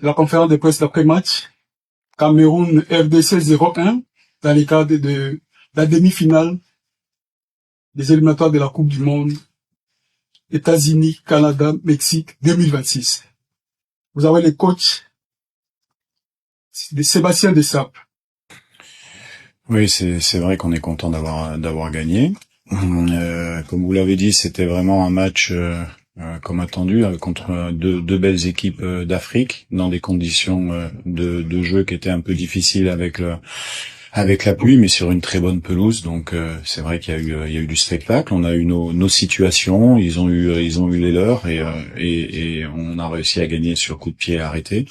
la conférence de presse d'après-match. Cameroun RDC 0-1 dans les cadres de la demi-finale des éliminatoires de la Coupe du Monde États-Unis, Canada, Mexique 2026. Vous avez le coach de Sébastien Desappes. Oui, c'est vrai qu'on est content d'avoir gagné. Comme vous l'avez dit, c'était vraiment un match comme attendu contre deux belles équipes d'Afrique dans des conditions de jeu qui étaient un peu difficiles avec la pluie, mais sur une très bonne pelouse. Donc c'est vrai qu'il y a eu du spectacle. On a eu nos situations, ils ont eu les leurs et on a réussi à gagner sur coup de pied arrêté.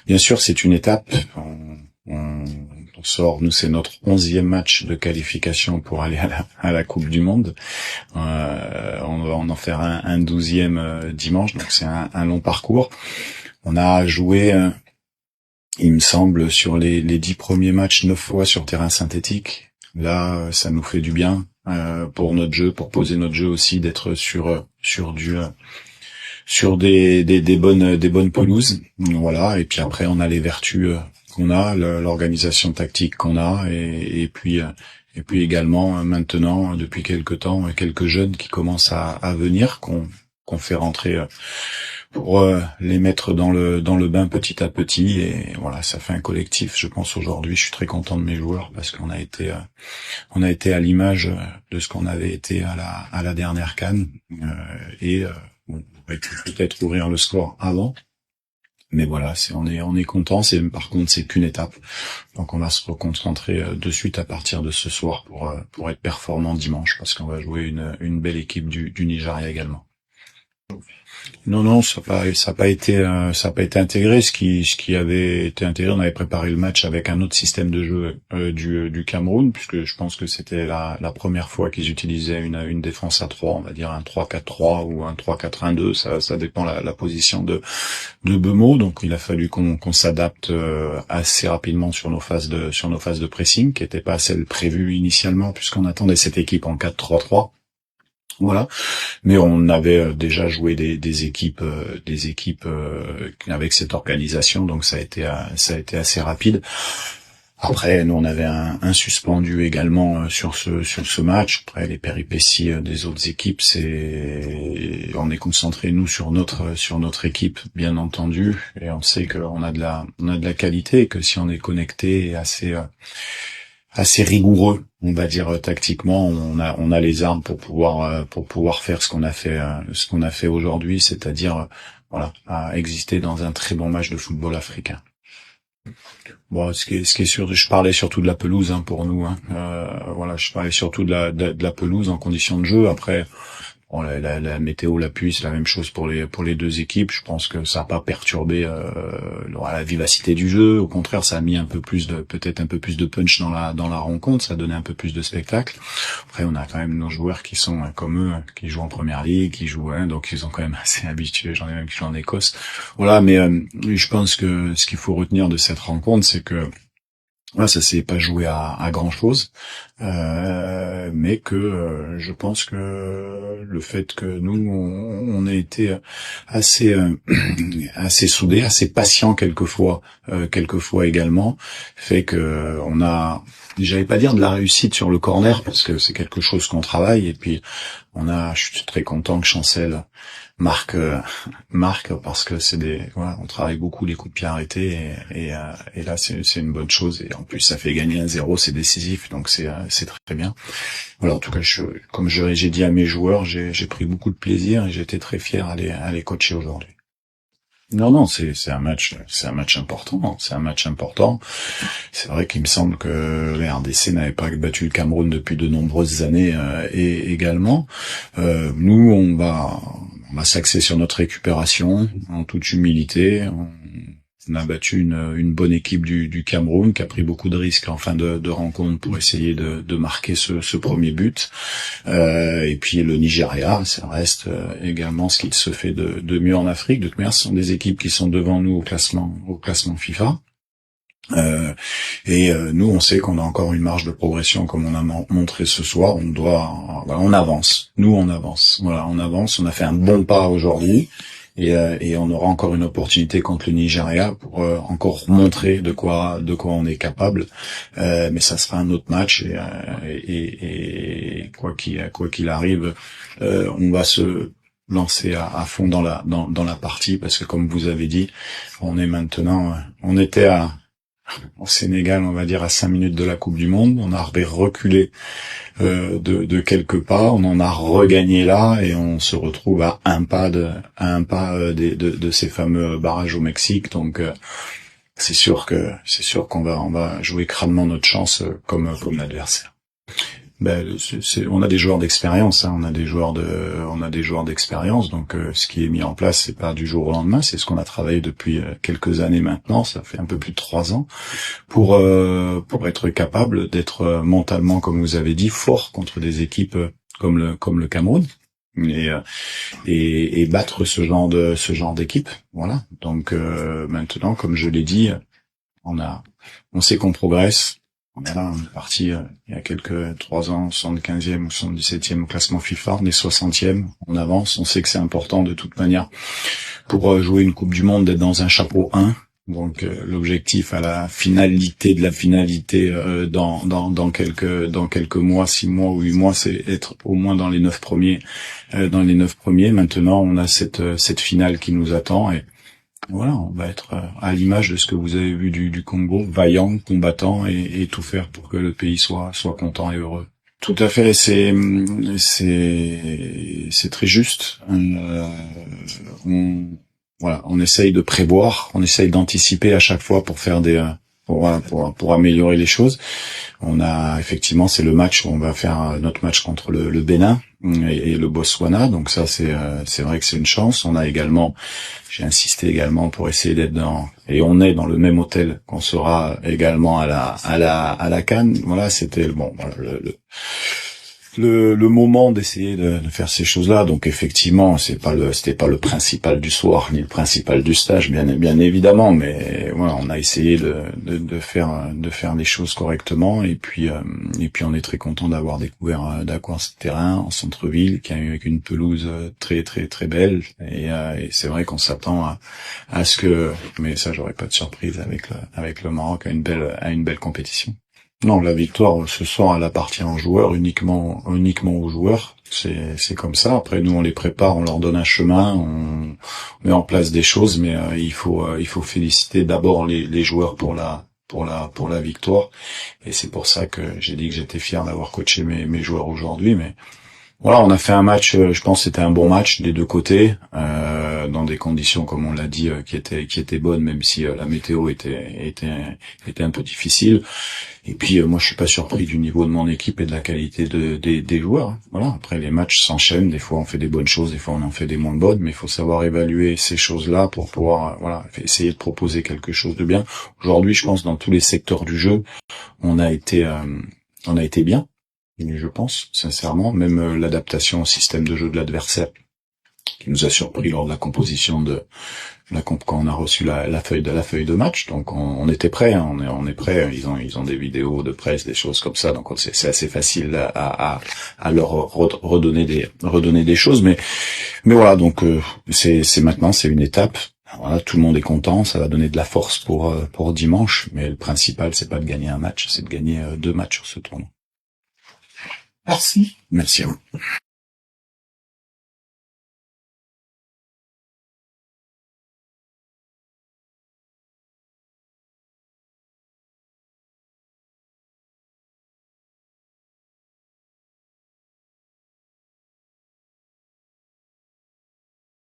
Bien sûr, c'est une étape. On sort, nous c'est notre 11e match de qualification pour aller à la Coupe du Monde. On va en faire un 12e dimanche, donc c'est un long parcours. On a joué, il me semble, sur les 10 premiers matchs 9 fois sur terrain synthétique. Là, ça nous fait du bien pour notre jeu, pour poser notre jeu aussi, d'être sur des bonnes pelouses. Voilà, et puis après on a les vertus qu'on a, l'organisation tactique qu'on a, et puis également maintenant depuis quelque temps quelques jeunes qui commencent à venir, qu'on fait rentrer pour les mettre dans le bain petit à petit, et voilà, ça fait un collectif. Je pense aujourd'hui, je suis très content de mes joueurs parce qu'on a été à l'image de ce qu'on avait été à la dernière CAN, bon, on va peut-être ouvrir le score avant. Mais voilà, on est content. Par contre, c'est qu'une étape. Donc, on va se reconcentrer de suite à partir de ce soir pour être performant dimanche, parce qu'on va jouer une belle équipe du Nigeria également. Non, ça a pas été intégré. Ce qui avait été intégré, on avait préparé le match avec un autre système de jeu du Cameroun, puisque je pense que c'était la première fois qu'ils utilisaient une défense à 3, on va dire un 3-4-3 ou un 3-4-1-2, ça dépend la position de Bemo. Donc il a fallu qu'on s'adapte assez rapidement sur nos phases de pressing, qui n'étaient pas celles prévues initialement, puisqu'on attendait cette équipe en 4-3-3. Voilà, mais on avait déjà joué des équipes avec cette organisation, donc ça a été assez rapide. Après, nous on avait un suspendu également sur ce match. Après, les péripéties des autres équipes, on est concentré nous sur notre équipe, bien entendu, et on sait qu'on a de la qualité, et que si on est connecté et assez rigoureux, on va dire tactiquement, on a les armes pour pouvoir faire ce qu'on a fait aujourd'hui, c'est-à-dire voilà, à exister dans un très bon match de football africain. Bon, ce qui est sûr, je parlais surtout de la pelouse pour nous. Voilà, je parlais surtout de la pelouse en conditions de jeu. Après, bon, la météo, la pluie, c'est la même chose pour les deux équipes. Je pense que ça n'a pas perturbé la vivacité du jeu. Au contraire, ça a mis peut-être un peu plus de punch dans la rencontre. Ça a donné un peu plus de spectacle. Après, on a quand même nos joueurs qui sont comme eux, qui jouent en première ligue, qui jouent, donc ils sont quand même assez habitués. J'en ai même qui jouent en Écosse. Voilà, mais je pense que ce qu'il faut retenir de cette rencontre, c'est que ça s'est pas joué à grand chose, mais que je pense que le fait que nous on ait été assez soudés, assez patients quelquefois également, fait que on a, j'allais pas dire de la réussite sur le corner, parce que c'est quelque chose qu'on travaille, et puis je suis très content que Chancel marque parce que on travaille beaucoup les coups de pied arrêtés, et là c'est une bonne chose, et en plus ça fait gagner 1-0, c'est décisif, donc c'est très bien. Voilà, en tout cas, comme j'ai dit à mes joueurs, j'ai pris beaucoup de plaisir et j'étais très fier à les coacher aujourd'hui. Non, c'est un match important. C'est un match important. C'est vrai qu'il me semble que le RDC n'avait pas battu le Cameroun depuis de nombreuses années, et également. Nous, on va s'axer sur notre récupération en toute humilité. On a battu une bonne équipe du Cameroun, qui a pris beaucoup de risques en fin de rencontre pour essayer de marquer ce premier but. Et puis le Nigeria, ça reste également ce qu'il se fait de mieux en Afrique. De toute manière, ce sont des équipes qui sont devant nous au classement FIFA. Nous, on sait qu'on a encore une marge de progression, comme on a montré ce soir. On avance. Nous, on avance. Voilà, on avance. On a fait un bon pas aujourd'hui. et on aura encore une opportunité contre le Nigeria pour encore montrer de quoi on est capable. Mais ça sera un autre match et quoi qu'il arrive, on va se lancer à fond dans la partie, parce que comme vous avez dit, on était au Sénégal, on va dire à 5 minutes de la Coupe du Monde. On a reculé de quelques pas, on en a regagné là, et on se retrouve à un pas de ces fameux barrages au Mexique. Donc c'est sûr qu'on va jouer crânement notre chance comme l'adversaire. On a des joueurs d'expérience, hein, on a des joueurs d'expérience. Donc ce qui est mis en place, c'est pas du jour au lendemain, c'est ce qu'on a travaillé depuis quelques années maintenant. Ça fait un peu plus de 3 ans pour être capable d'être mentalement, comme vous avez dit, fort contre des équipes comme le Cameroun et battre ce genre d'équipe. Voilà. Donc maintenant, comme je l'ai dit, on sait qu'on progresse. On est parti il y a 3 ans, 75e ou 77e au classement FIFA, on est 60e, on avance, on sait que c'est important de toute manière pour jouer une Coupe du Monde d'être dans un chapeau 1. Donc l'objectif à la finalité de la finalité dans quelques mois, 6 mois ou 8 mois, c'est être au moins dans les 9 premiers. Maintenant, on a cette finale qui nous attend, et voilà, on va être à l'image de ce que vous avez vu du Congo, vaillant, combattant, et tout faire pour que le pays soit content et heureux. Tout à fait, c'est très juste. On essaye de prévoir, on essaye d'anticiper à chaque fois pour faire pour améliorer les choses. On a effectivement, c'est le match où on va faire notre match contre le Bénin et le Botswana. Donc ça, c'est vrai que c'est une chance. On a également, j'ai insisté également pour essayer d'être et on est dans le même hôtel qu'on sera également à la CAN. Voilà, c'était le moment d'essayer de faire ces choses-là. Donc effectivement, c'était pas le principal du soir ni le principal du stage, bien évidemment, mais voilà, on a essayé de faire les choses correctement, et puis on est très content d'avoir découvert ce terrain en centre-ville avec une pelouse très très très belle, et c'est vrai qu'on s'attend à ce que, mais ça, j'aurais pas de surprise avec le Maroc à une belle compétition. Non, la victoire ce soir, elle appartient aux joueurs, uniquement aux joueurs. C'est comme ça. Après, nous, on les prépare, on leur donne un chemin, on met en place des choses, mais il faut féliciter d'abord les joueurs pour la victoire. Et c'est pour ça que j'ai dit que j'étais fier d'avoir coaché mes joueurs aujourd'hui. Mais voilà, on a fait un match, je pense que c'était un bon match des deux côtés, dans des conditions, comme on l'a dit, qui étaient bonnes, même si la météo était un peu difficile. Et puis moi, je suis pas surpris du niveau de mon équipe et de la qualité des joueurs. Voilà. Après, les matchs s'enchaînent. Des fois, on fait des bonnes choses, des fois, on en fait des moins bonnes. Mais il faut savoir évaluer ces choses-là pour pouvoir, essayer de proposer quelque chose de bien. Aujourd'hui, je pense, dans tous les secteurs du jeu, on a été bien. Je pense, sincèrement, même l'adaptation au système de jeu de l'adversaire, qui nous a surpris lors de la composition quand on a reçu la feuille de match. Donc on était prêt, hein, on est prêt. Ils ont des vidéos de presse, des choses comme ça. Donc c'est assez facile à leur redonner des choses. Mais voilà, donc c'est maintenant, c'est une étape. Voilà, tout le monde est content, ça va donner de la force pour dimanche. Mais le principal, c'est pas de gagner un match, c'est de gagner 2 matchs sur ce tournoi. Merci. Merci à vous.